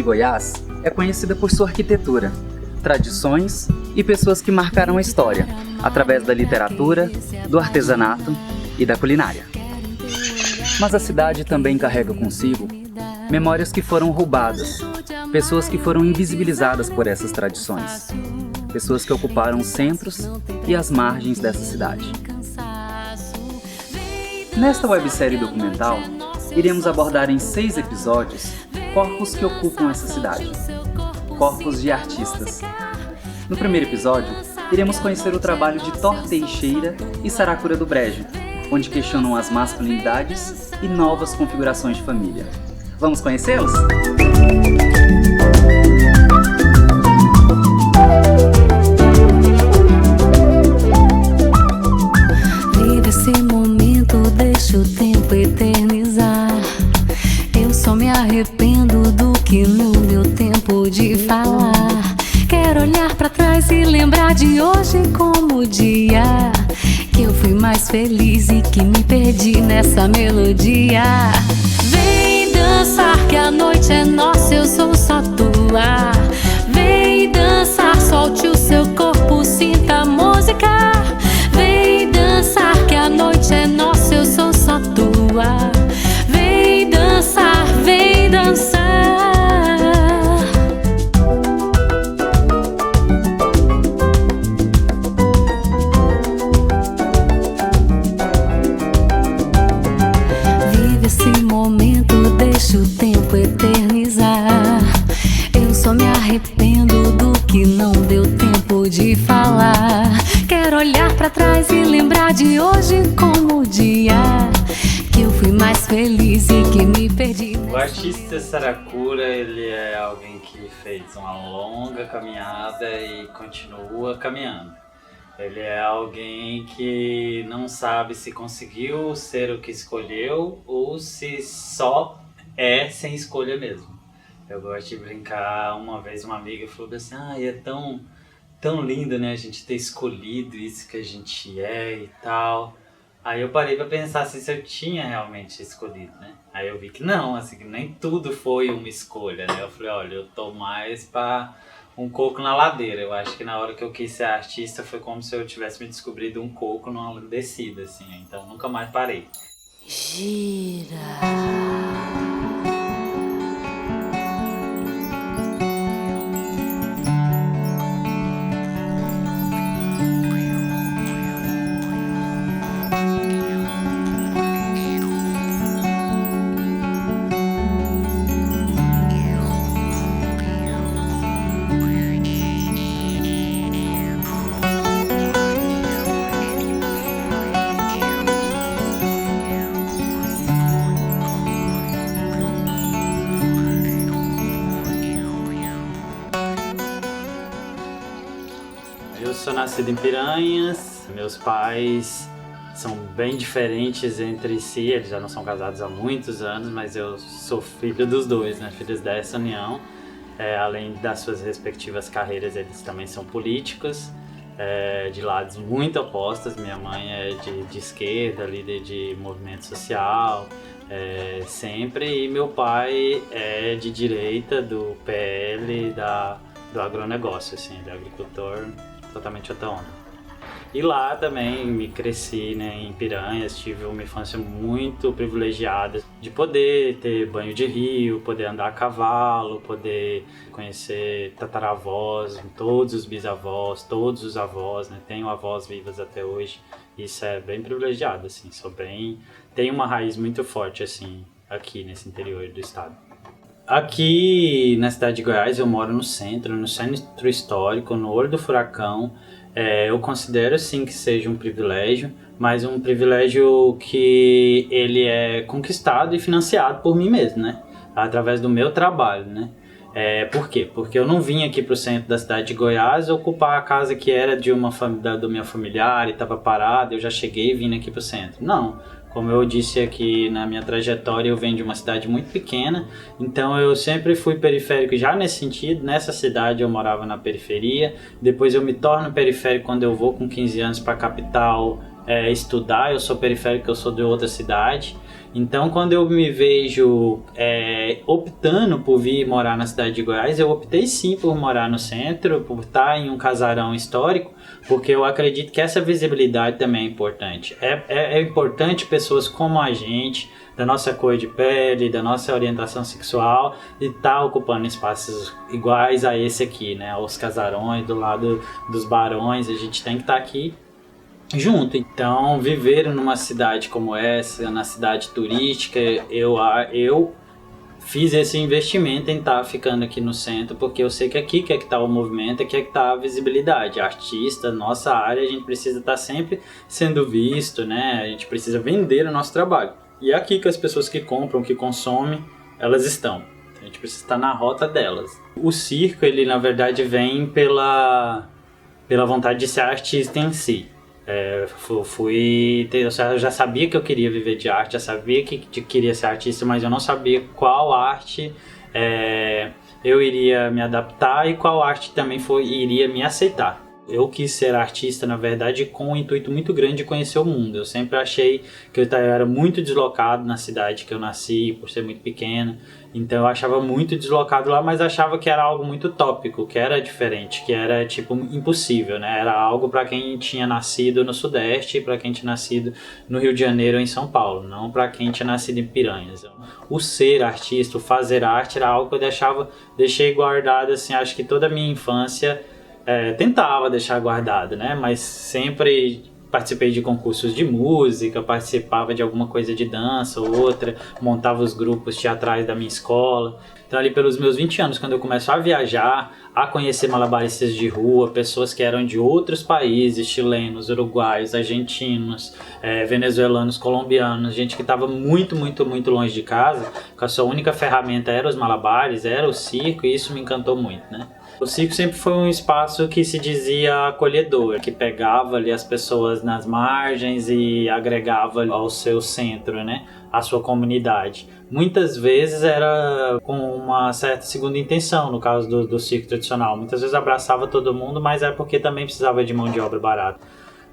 Goiás é conhecida por sua arquitetura, tradições e pessoas que marcaram a história, através da literatura, do artesanato e da culinária. Mas a cidade também carrega consigo memórias que foram roubadas, pessoas que foram invisibilizadas por essas tradições, pessoas que ocuparam os centros e as margens dessa cidade. Nesta websérie documental, iremos abordar em 6 episódios corpos que ocupam essa cidade, corpos de artistas. No primeiro episódio, iremos conhecer o trabalho de Thor Teixeira e Saracura do Brejo, onde questionam as masculinidades e novas configurações de família. Vamos conhecê-los? Vive esse momento, deixa o tempo eternizar. Eu só me arrependo do que não deu tempo de falar. Quero olhar pra trás e lembrar de hoje como o dia que eu fui mais feliz e que me perdi nessa melodia. Vem dançar que a noite é nossa, eu sou só tua. Vem dançar, solte o seu corpo, sinta a música. Vem dançar que a noite é nossa, eu sou só tua. Vem dançar, vem dançar. Vive esse momento, deixa o tempo eternizar. Eu só me arrependo do que não deu tempo de falar. Quero olhar pra trás e lembrar de hoje como o dia que eu fui mais feliz e que me perdi. O artista Saracura, ele é alguém que fez uma longa caminhada e continua caminhando. Ele é alguém que não sabe se conseguiu ser o que escolheu ou se só é sem escolha mesmo. Eu gosto de brincar, uma vez uma amiga falou assim, é tão lindo, né, a gente ter escolhido isso que a gente é e tal. Aí eu parei pra pensar assim, se eu tinha realmente escolhido, né? Aí eu vi que não, assim, que nem tudo foi uma escolha, né? Eu falei, olha, eu tô mais pra um coco na ladeira. Eu acho que na hora que eu quis ser artista foi como se eu tivesse me descobrido um coco numa descida, assim. Então nunca mais parei. Gira. Eu sou nascido em Piranhas, meus pais são bem diferentes entre si, eles já não são casados há muitos anos, mas eu sou filho dos dois, né? Filhos dessa união. Além das suas respectivas carreiras, eles também são políticos, de lados muito opostos. Minha mãe é de esquerda, líder de movimento social, sempre, e meu pai é de direita, do PL, do agronegócio, assim, ele é agricultor totalmente outra onda. E lá também me cresci, né, em Piranhas, tive uma infância muito privilegiada de poder ter banho de rio, poder andar a cavalo, poder conhecer tataravós, todos os bisavós, todos os avós, né, tenho avós vivas até hoje. Isso é bem privilegiado, assim, tenho uma raiz muito forte, assim, aqui nesse interior do estado. Aqui na cidade de Goiás eu moro no centro histórico, no olho do furacão. Eu considero sim que seja um privilégio, mas um privilégio que ele é conquistado e financiado por mim mesmo, né? Através do meu trabalho, né? Por quê? Porque eu não vim aqui para o centro da cidade de Goiás ocupar a casa que era do meu familiar e estava parada, eu já cheguei e vim aqui para o centro. Não. Como eu disse aqui na minha trajetória, eu venho de uma cidade muito pequena, então eu sempre fui periférico já nesse sentido. Nessa cidade eu morava na periferia, depois eu me torno periférico quando eu vou com 15 anos para a capital estudar. Eu sou periférico, eu sou de outra cidade, Então, quando eu me vejo optando por vir morar na cidade de Goiás, eu optei sim por morar no centro, por estar em um casarão histórico, porque eu acredito que essa visibilidade também é importante. É importante pessoas como a gente, da nossa cor de pele, da nossa orientação sexual, e estar ocupando espaços iguais a esse aqui, né? Os casarões, do lado dos barões, a gente tem que estar aqui junto. Então, viver numa cidade como essa, na cidade turística, eu fiz esse investimento em estar ficando aqui no centro, porque eu sei que aqui que é que está o movimento, aqui é que está a visibilidade. Artista, nossa área, a gente precisa estar sempre sendo visto, né? A gente precisa vender o nosso trabalho. E é aqui que as pessoas que compram, que consomem, elas estão. A gente precisa estar na rota delas. O circo, ele na verdade vem pela vontade de ser artista em si. Eu já sabia que eu queria viver de arte, já sabia que queria ser artista, mas eu não sabia qual arte eu iria me adaptar e qual arte também iria me aceitar. Eu quis ser artista, na verdade, com um intuito muito grande de conhecer o mundo. Eu sempre achei que eu era muito deslocado na cidade que eu nasci, por ser muito pequeno. Então eu achava muito deslocado lá, mas achava que era algo muito utópico, que era diferente, que era tipo impossível, né? Era algo para quem tinha nascido no Sudeste e para quem tinha nascido no Rio de Janeiro ou em São Paulo, não para quem tinha nascido em Piranhas. O ser artista, o fazer arte era algo que eu deixei guardado, assim, acho que toda a minha infância. Tentava deixar guardado, né? Mas sempre participei de concursos de música, participava de alguma coisa de dança ou outra, montava os grupos teatrais da minha escola. Então ali pelos meus 20 anos, quando eu começo a viajar, a conhecer malabaristas de rua, pessoas que eram de outros países, chilenos, uruguaios, argentinos, venezuelanos, colombianos, gente que estava muito, muito, muito longe de casa, que a sua única ferramenta era os malabares, era o circo, e isso me encantou muito, né? O circo sempre foi um espaço que se dizia acolhedor, que pegava ali as pessoas nas margens e agregava ao seu centro, né? A sua comunidade. Muitas vezes era com uma certa segunda intenção, no caso do circo tradicional. Muitas vezes abraçava todo mundo, mas é porque também precisava de mão de obra barata.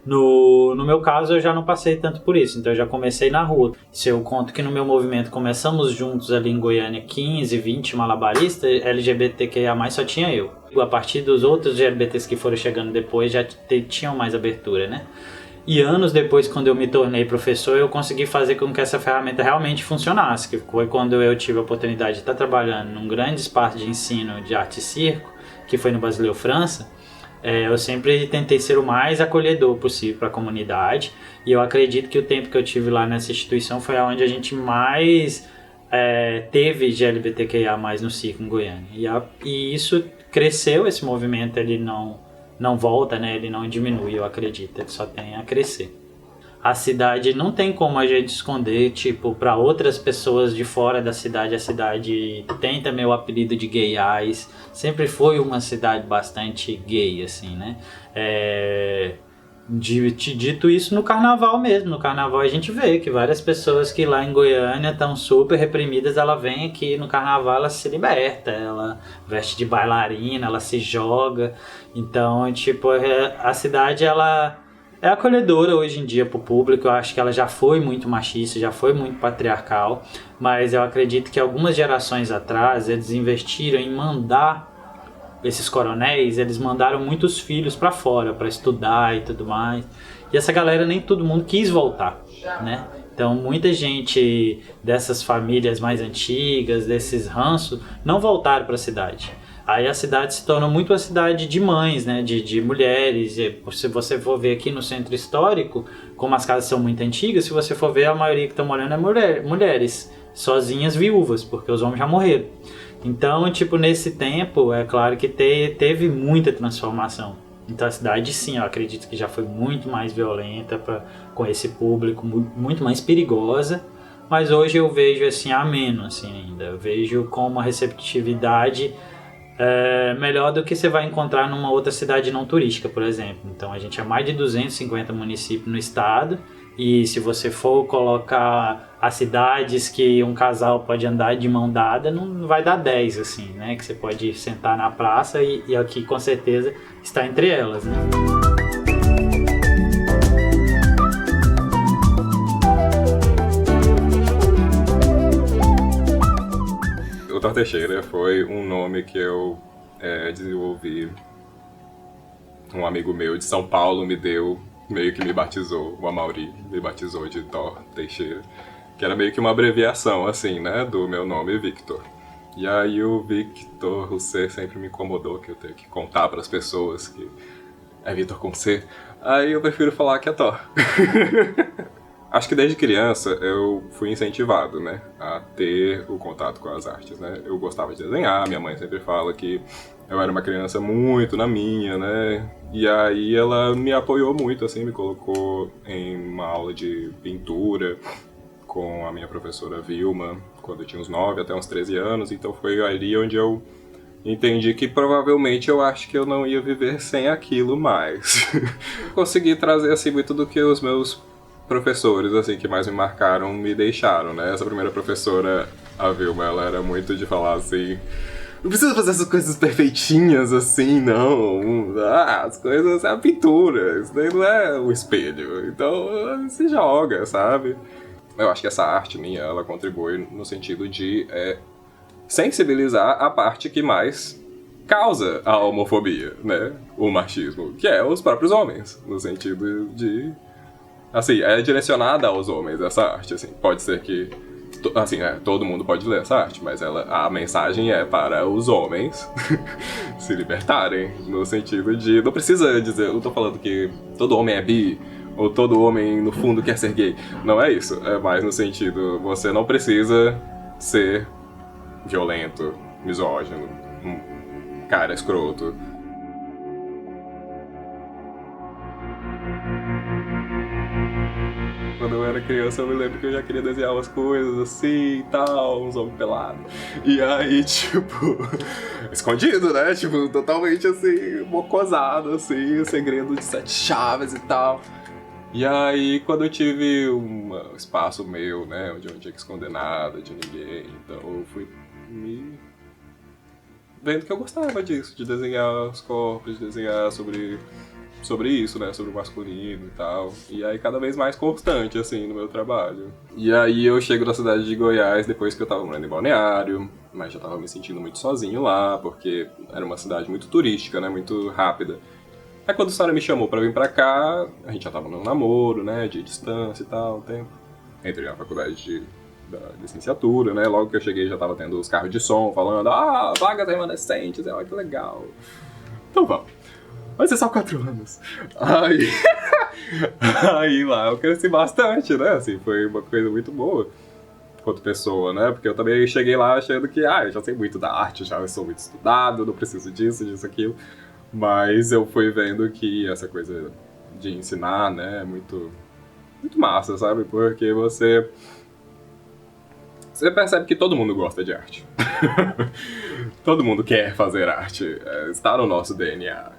No meu caso, eu já não passei tanto por isso, então eu já comecei na rua. Se eu conto que no meu movimento começamos juntos ali em Goiânia 15, 20 malabaristas, LGBTQIA+, só tinha eu. A partir dos outros LGBTs que foram chegando depois, já tinham mais abertura, né? E anos depois, quando eu me tornei professor, eu consegui fazer com que essa ferramenta realmente funcionasse, que foi quando eu tive a oportunidade de estar trabalhando num grande espaço de ensino de arte e circo, que foi no Basileu, França. Eu sempre tentei ser o mais acolhedor possível para a comunidade, e eu acredito que o tempo que eu tive lá nessa instituição foi onde a gente mais teve de LGBTQIA+ no circo em Goiânia. E isso cresceu, esse movimento ele não volta, né? Ele não diminui, eu acredito, ele só tem a crescer. A cidade não tem como a gente esconder, tipo, para outras pessoas de fora da cidade, a cidade tem também o apelido de Gayás, sempre foi uma cidade bastante gay, assim, né? Dito isso, no carnaval mesmo, no carnaval a gente vê que várias pessoas que lá em Goiânia estão super reprimidas, ela vem aqui no carnaval, ela se liberta, ela veste de bailarina, ela se joga, então, tipo, a cidade, ela é acolhedora hoje em dia para o público. Eu acho que ela já foi muito machista, já foi muito patriarcal, mas eu acredito que algumas gerações atrás eles investiram em mandar esses coronéis, eles mandaram muitos filhos para fora para estudar e tudo mais, e essa galera nem todo mundo quis voltar, né? Então muita gente dessas famílias mais antigas, desses ranços, não voltaram para a cidade. Aí a cidade se torna muito uma cidade de mães, né? De mulheres. E se você for ver aqui no centro histórico, como as casas são muito antigas, se você for ver, a maioria que estão morando é mulheres, sozinhas, viúvas, porque os homens já morreram. Então, tipo, nesse tempo, é claro que teve muita transformação. Então a cidade, sim, eu acredito que já foi muito mais violenta com esse público, muito mais perigosa. Mas hoje eu vejo, assim, ameno, assim, ainda. Eu vejo como a receptividade melhor do que você vai encontrar numa outra cidade não turística, por exemplo. Então a gente é mais de 250 municípios no estado, e se você for colocar as cidades que um casal pode andar de mão dada, não vai dar 10, assim, né? Que você pode sentar na praça e aqui com certeza está entre elas, né? Dr. Teixeira foi um nome que eu desenvolvi. Um amigo meu de São Paulo me deu, meio que me batizou, o Amaury me batizou de Dr. Teixeira, que era meio que uma abreviação, assim, né, do meu nome, Victor. E aí o Victor, o C, sempre me incomodou, que eu tenho que contar para as pessoas que é Victor com C. Aí eu prefiro falar que é Thor. Acho que desde criança eu fui incentivado, né, a ter o contato com as artes, né. Eu gostava de desenhar, minha mãe sempre fala que eu era uma criança muito na minha, né, e aí ela me apoiou muito, assim, me colocou em uma aula de pintura com a minha professora Vilma, quando eu tinha uns 9 até uns 13 anos, então foi ali onde eu entendi que provavelmente eu acho que eu não ia viver sem aquilo mais. Consegui trazer, assim, muito do que os meus professores, assim, que mais me marcaram, me deixaram, né? Essa primeira professora, a Vilma, ela era muito de falar assim: não precisa fazer essas coisas perfeitinhas assim, não. As coisas é a pintura, isso daí não é o espelho. Então, se joga, sabe? Eu acho que essa arte minha, ela contribui no sentido de sensibilizar a parte que mais causa a homofobia, né? O machismo, que é os próprios homens, no sentido de... Assim, é direcionada aos homens essa arte, assim. Pode ser que, assim, todo mundo pode ler essa arte, mas a mensagem é para os homens se libertarem, no sentido de... Não precisa dizer, eu não tô falando que todo homem é bi, ou todo homem, no fundo, quer ser gay. Não é isso, é mais no sentido, você não precisa ser violento, misógino, um cara escroto. Quando eu era criança, eu me lembro que eu já queria desenhar umas coisas assim e tal, uns homens pelados. E aí, tipo, escondido, né? Tipo, totalmente assim, mocosado, assim, o segredo de 7 chaves e tal. E aí, quando eu tive um espaço meu, né, onde eu não tinha que esconder nada de ninguém, então eu fui me vendo que eu gostava disso, de desenhar os corpos, de desenhar sobre isso, né, sobre o masculino e tal. E aí cada vez mais constante, assim, no meu trabalho. E aí eu chego na cidade de Goiás depois que eu tava morando em Balneário, mas já tava me sentindo muito sozinho lá, porque era uma cidade muito turística, né, muito rápida. Aí quando a Sara me chamou pra vir pra cá, a gente já tava num namoro, né, de distância e tal, um tempo. Entrei na faculdade da licenciatura, né, logo que eu cheguei já tava tendo os carros de som falando: vagas remanescentes, olha que legal. Então vamos. Vai ser só 4 anos. Aí lá eu cresci bastante, né, assim, foi uma coisa muito boa quanto pessoa, né, porque eu também cheguei lá achando que, eu já sei muito da arte, já eu sou muito estudado, não preciso disso, aquilo. Mas eu fui vendo que essa coisa de ensinar, né, é muito, muito massa, sabe? Porque você percebe que todo mundo gosta de arte. Todo mundo quer fazer arte. Está no nosso DNA.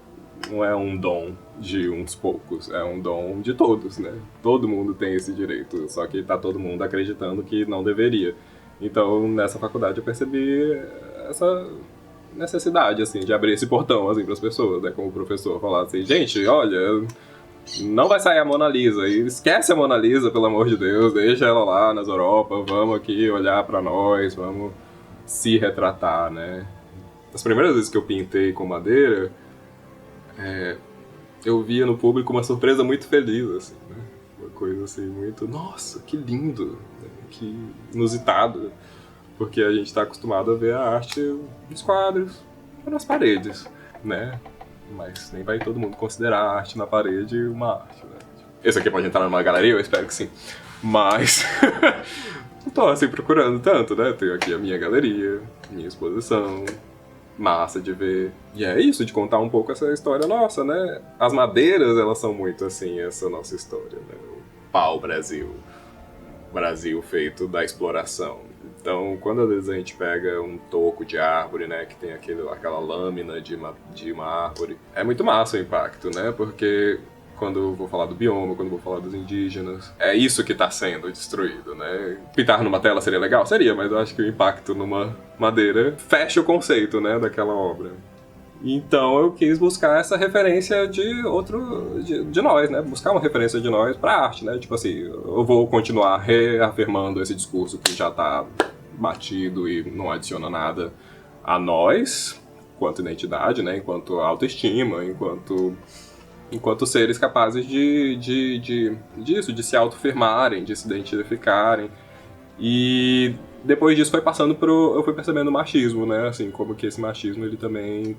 Não é um dom de uns poucos, é um dom de todos, né? Todo mundo tem esse direito, só que tá todo mundo acreditando que não deveria. Então, nessa faculdade eu percebi essa necessidade, assim, de abrir esse portão, assim, pras pessoas, né, como o professor falar assim: gente, olha, não vai sair a Mona Lisa, e esquece a Mona Lisa, pelo amor de Deus, deixa ela lá nas Europa, vamos aqui olhar pra nós, vamos se retratar, né. As primeiras vezes que eu pintei com madeira, eu via no público uma surpresa muito feliz, assim, né, uma coisa assim, muito, nossa, que lindo, né? Que inusitado. Porque a gente está acostumado a ver a arte nos quadros, nas paredes, né? Mas nem vai todo mundo considerar a arte na parede uma arte, né? Esse aqui pode entrar numa galeria? Eu espero que sim. Mas não tô assim procurando tanto, né? Tenho aqui a minha galeria, minha exposição, massa de ver. E é isso, de contar um pouco essa história nossa, né? As madeiras, elas são muito assim, essa nossa história, né? O pau-brasil. Brasil feito da exploração. Então, quando às vezes a gente pega um toco de árvore, né, que tem aquela lâmina de uma árvore, é muito massa o impacto, né, porque quando eu vou falar do bioma, quando eu vou falar dos indígenas, é isso que está sendo destruído, né. Pintar numa tela seria legal? Seria, mas eu acho que o impacto numa madeira fecha o conceito, né, daquela obra. Então eu quis buscar essa referência de nós, né? Buscar uma referência de nós pra arte, né? Tipo assim, eu vou continuar reafirmando esse discurso que já tá batido e não adiciona nada a nós, enquanto identidade, né? Enquanto autoestima, enquanto seres capazes disso, de se autoafirmarem, de se identificarem. E depois disso eu fui percebendo o machismo, né? Assim, como que esse machismo ele também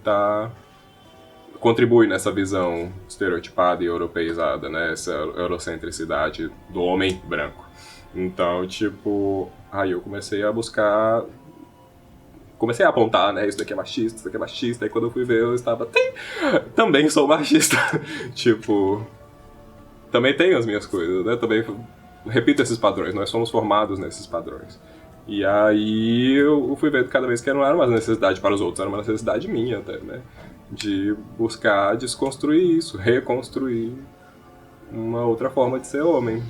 contribui nessa visão estereotipada e europeizada, né? Essa eurocentricidade do homem branco. Então, tipo, aí eu comecei a apontar, né, isso daqui é machista, e quando eu fui ver eu estava, também sou machista, tipo, também tenho as minhas coisas, né, também repito esses padrões, nós somos formados nesses padrões. E aí eu fui vendo cada vez que não era uma necessidade para os outros, era uma necessidade minha até, né, de buscar desconstruir isso, reconstruir uma outra forma de ser homem.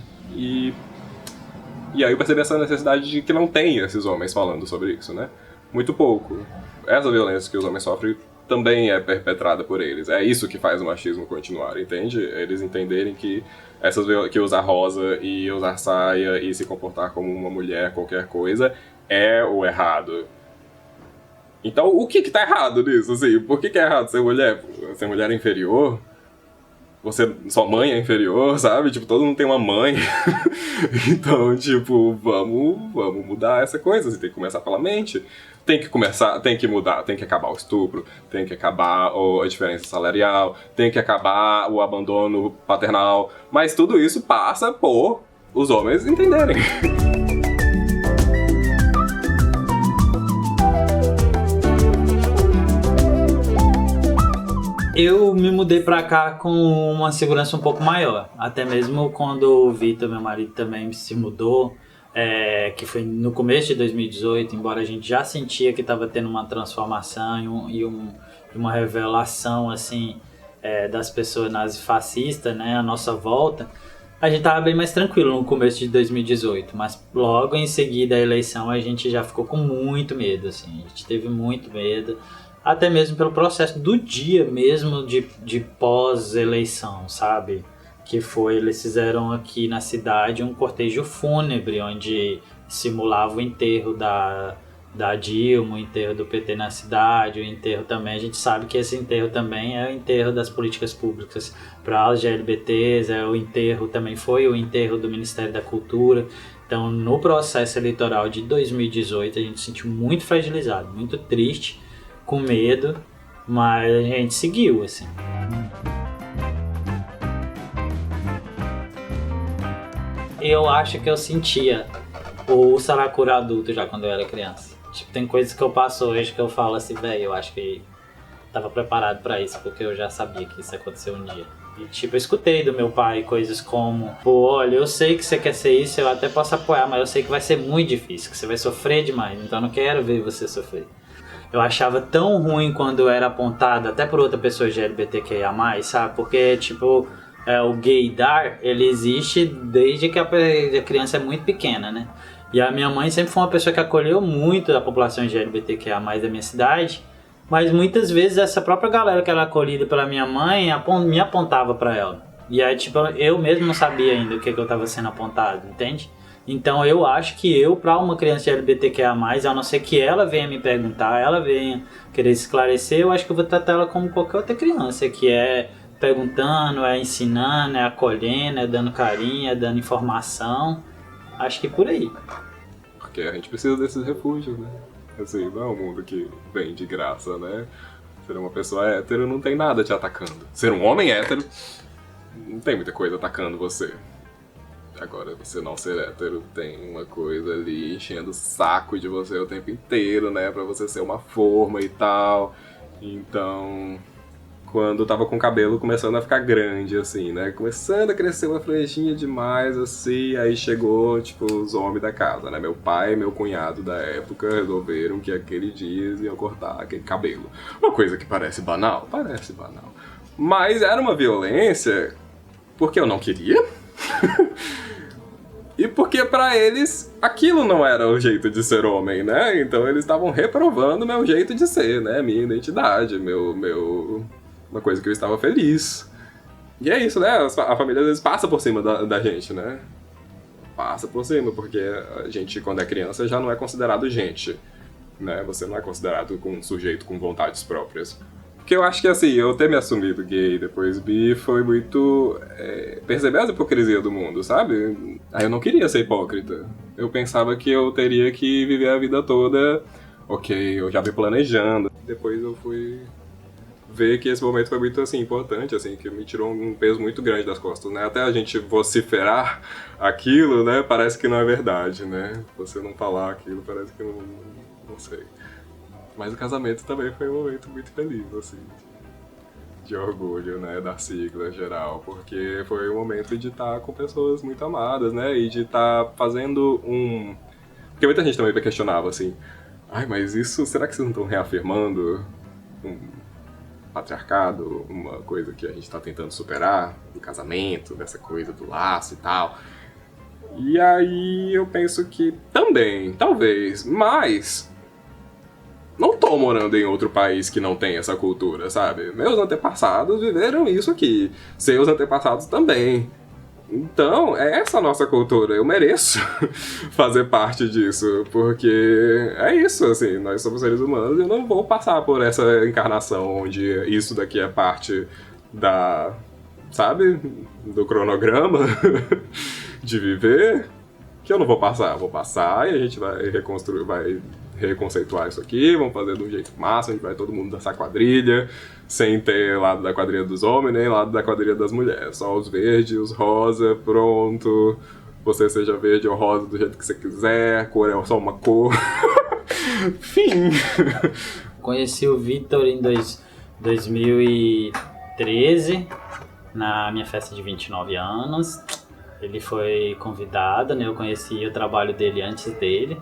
E aí eu percebi essa necessidade de que não tem esses homens falando sobre isso, né? Muito pouco. Essa violência que os homens sofrem também é perpetrada por eles. É isso que faz o machismo continuar, entende? Eles entenderem que que usar rosa e usar saia e se comportar como uma mulher, qualquer coisa, é o errado. Então, o que tá errado nisso, assim? Por que é errado ser mulher? Ser mulher é inferior? Sua mãe é inferior, sabe? Tipo, todo mundo tem uma mãe. Então, tipo, vamos mudar essa coisa. Você tem que começar pela mente. Tem que mudar, tem que acabar o estupro, tem que acabar a diferença salarial, tem que acabar o abandono paternal. Mas tudo isso passa por os homens entenderem. Eu me mudei pra cá com uma segurança um pouco maior. Até mesmo quando o Vitor, meu marido, também se mudou, que foi no começo de 2018, embora a gente já sentia que estava tendo uma transformação e uma revelação assim, das pessoas nazifascistas, né, à nossa volta, a gente estava bem mais tranquilo no começo de 2018, mas logo em seguida a eleição a gente já ficou com muito medo, assim, a gente teve muito medo, até mesmo pelo processo do dia mesmo de pós-eleição, sabe? Que foi, eles fizeram aqui na cidade um cortejo fúnebre, onde simulava o enterro da Dilma, o enterro do PT na cidade, o enterro também, a gente sabe que esse enterro também é o enterro das políticas públicas para os GLBTs, também foi o enterro do Ministério da Cultura. Então, no processo eleitoral de 2018, a gente se sentiu muito fragilizado, muito triste, com medo, mas a gente seguiu, assim. Eu acho que eu sentia o Saracura adulto já quando eu era criança. Tipo, tem coisas que eu passo hoje que eu falo assim, velho, eu acho que tava preparado pra isso, porque eu já sabia que isso ia acontecer um dia. E tipo, eu escutei do meu pai coisas como, pô, olha, eu sei que você quer ser isso, eu até posso apoiar, mas eu sei que vai ser muito difícil, que você vai sofrer demais, então eu não quero ver você sofrer. Eu achava tão ruim quando eu era apontado até por outra pessoa de LGBTQIA+, sabe? Porque, tipo, o gaydar, ele existe desde que a criança é muito pequena, né? E a minha mãe sempre foi uma pessoa que acolheu muito a população LGBTQIA+, da minha cidade, mas muitas vezes essa própria galera que era acolhida pela minha mãe me apontava pra ela. E aí, tipo, eu mesmo não sabia ainda o que eu tava sendo apontado, entende? Então eu acho que pra uma criança de LGBTQIA+, a não ser que ela venha me perguntar, ela venha querer esclarecer, eu acho que eu vou tratar ela como qualquer outra criança, que é perguntando, é ensinando, é acolhendo, é dando carinho, é dando informação. Acho que por aí. Porque a gente precisa desses refúgios, né? Assim, não é um mundo que vem de graça, né? Ser uma pessoa hétero não tem nada te atacando. Ser um homem hétero não tem muita coisa atacando você. Agora, você não ser hétero tem uma coisa ali enchendo o saco de você o tempo inteiro, né? Pra você ser uma forma e tal. Então, quando eu tava com o cabelo começando a ficar grande, assim, né? Começando a crescer uma franjinha demais, assim. Aí chegou, tipo, os homens da casa, né? Meu pai e meu cunhado da época resolveram que aquele dia eles iam cortar aquele cabelo. Uma coisa que parece banal. Mas era uma violência porque eu não queria. E porque pra eles aquilo não era o jeito de ser homem, né? Então eles estavam reprovando meu jeito de ser, né? Minha identidade, uma coisa que eu estava feliz. E é isso, né? A família às vezes passa por cima da gente, né? passa por cima, porque a gente, quando é criança, já não é considerado gente, né? Você não é considerado um sujeito com vontades próprias. Porque eu acho que, assim, eu ter me assumido gay depois bi foi muito perceber a hipocrisia do mundo, sabe? Aí eu não queria ser hipócrita. Eu pensava que eu teria que viver a vida toda, ok, eu já me planejando. Depois eu fui ver que esse momento foi muito, assim, importante, assim, que me tirou um peso muito grande das costas, né? Até a gente vociferar aquilo, né, parece que não é verdade, né? Você não falar aquilo parece que não sei. Mas o casamento também foi um momento muito feliz, assim, de orgulho, né, da sigla geral, porque foi um momento de estar com pessoas muito amadas, né, e de estar fazendo Porque muita gente também questionava, assim, ai, mas isso, será que vocês não estão reafirmando um patriarcado, uma coisa que a gente está tentando superar, do casamento, dessa coisa do laço e tal? E aí eu penso que também, talvez, mas não tô morando em outro país que não tem essa cultura, sabe? Meus antepassados viveram isso aqui, seus antepassados também. Então, é essa a nossa cultura, eu mereço fazer parte disso, porque é isso, assim, nós somos seres humanos e eu não vou passar por essa encarnação onde isso daqui é parte da, sabe, do cronograma de viver, que eu não vou passar e a gente vai reconstruir, vai reconceituar isso aqui, vamos fazer de um jeito massa, a gente vai todo mundo dançar quadrilha, sem ter lado da quadrilha dos homens, nem lado da quadrilha das mulheres, só os verdes, os rosa, pronto, você seja verde ou rosa do jeito que você quiser, cor é só uma cor, fim. Conheci o Vitor em 2013, na minha festa de 29 anos. Ele foi convidado, né? Eu conheci o trabalho dele antes dele.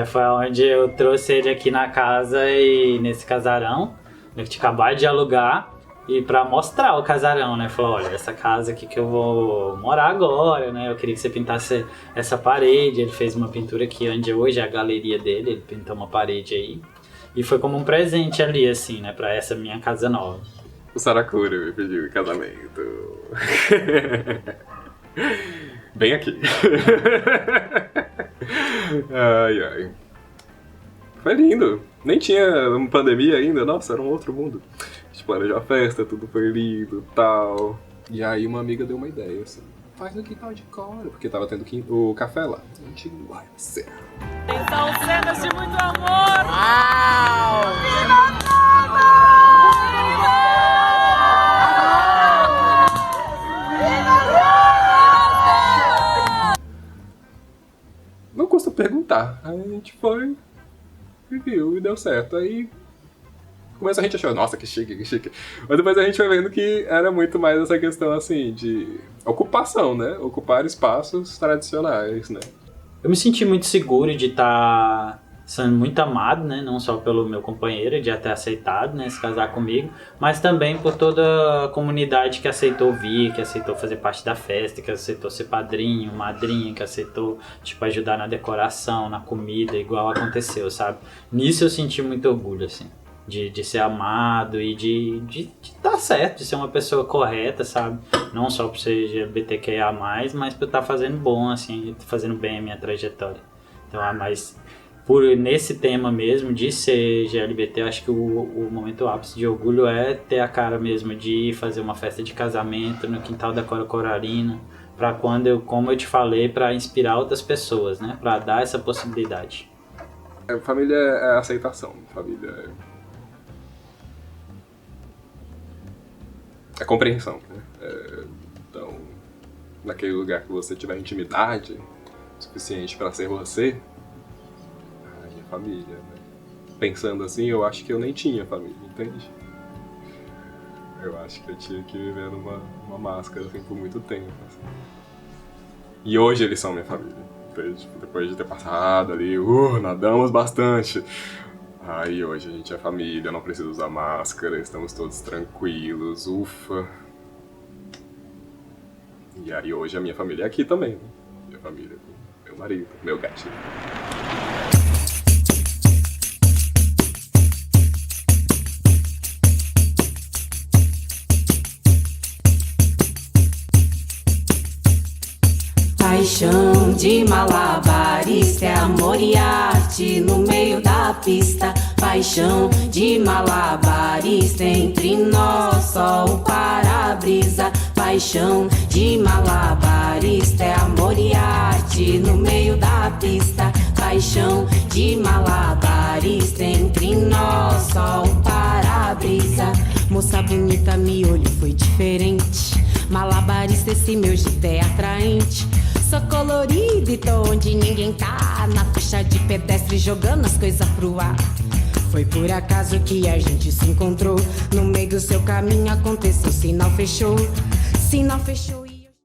Foi onde eu trouxe ele aqui na casa e nesse casarão, né, que tinha acabado de alugar, e pra mostrar o casarão, né? Falou, olha, essa casa aqui que eu vou morar agora, né? Eu queria que você pintasse essa parede. Ele fez uma pintura aqui onde hoje é a galeria dele, ele pintou uma parede aí. E foi como um presente ali, assim, né? Pra essa minha casa nova. O Saracura me pediu em casamento. Bem aqui. Ai, ai. Foi lindo. Nem tinha pandemia ainda. Nossa, era um outro mundo. A gente planejou a festa, tudo foi lindo e tal. E aí uma amiga deu uma ideia, assim. Faz no quintal de cora. Porque tava tendo o café lá. A gente vai ser. São cenas de muito amor! Uau! Não custa perguntar. Aí a gente foi e viu e deu certo. Aí começa a gente achou, nossa, que chique, que chique. Mas depois a gente foi vendo que era muito mais essa questão assim de ocupação, né? Ocupar espaços tradicionais, né? Eu me senti muito seguro de estar sendo muito amado, né? Não só pelo meu companheiro, de até aceitado, né? Se casar comigo, mas também por toda a comunidade que aceitou vir, que aceitou fazer parte da festa, que aceitou ser padrinho, madrinha, que aceitou, tipo, ajudar na decoração, na comida, igual aconteceu, sabe? Nisso eu senti muito orgulho, assim, de ser amado e de estar certo, de ser uma pessoa correta, sabe? Não só por ser LGBTQIA+, mas por estar fazendo bom, assim, fazendo bem a minha trajetória. Então, mas nesse tema mesmo de ser LGBT, eu acho que o momento ápice de orgulho é ter a cara mesmo de fazer uma festa de casamento no quintal da Cora Coralina, para como eu te falei, para inspirar outras pessoas, né? Para dar essa possibilidade. Família é aceitação, família é compreensão, né? Então, naquele lugar que você tiver intimidade suficiente para ser você, aí é família, né? Pensando assim, eu acho que eu nem tinha família, entende? Eu acho que eu tinha que viver numa máscara assim, por muito tempo. Assim. E hoje eles são minha família, entende? Depois de ter passado ali, nadamos bastante. Aí hoje a gente é família, não precisa usar máscara, estamos todos tranquilos, ufa. E aí hoje a minha família é aqui também, né? Minha família, meu marido, meu gatinho. Pai Paixão de malabarista é amor e arte no meio da pista. Paixão de malabarista entre nós, só o para-brisa. Paixão de malabarista é amor e arte no meio da pista. Paixão de malabarista entre nós, só o para-brisa. Moça bonita, me olho, foi diferente. Malabarista, esse meu jeito é atraente. Sou colorido e tô onde ninguém tá, na pista de pedestre jogando as coisas pro ar. Foi por acaso que a gente se encontrou. No meio do seu caminho aconteceu, sinal fechou. Sinal fechou.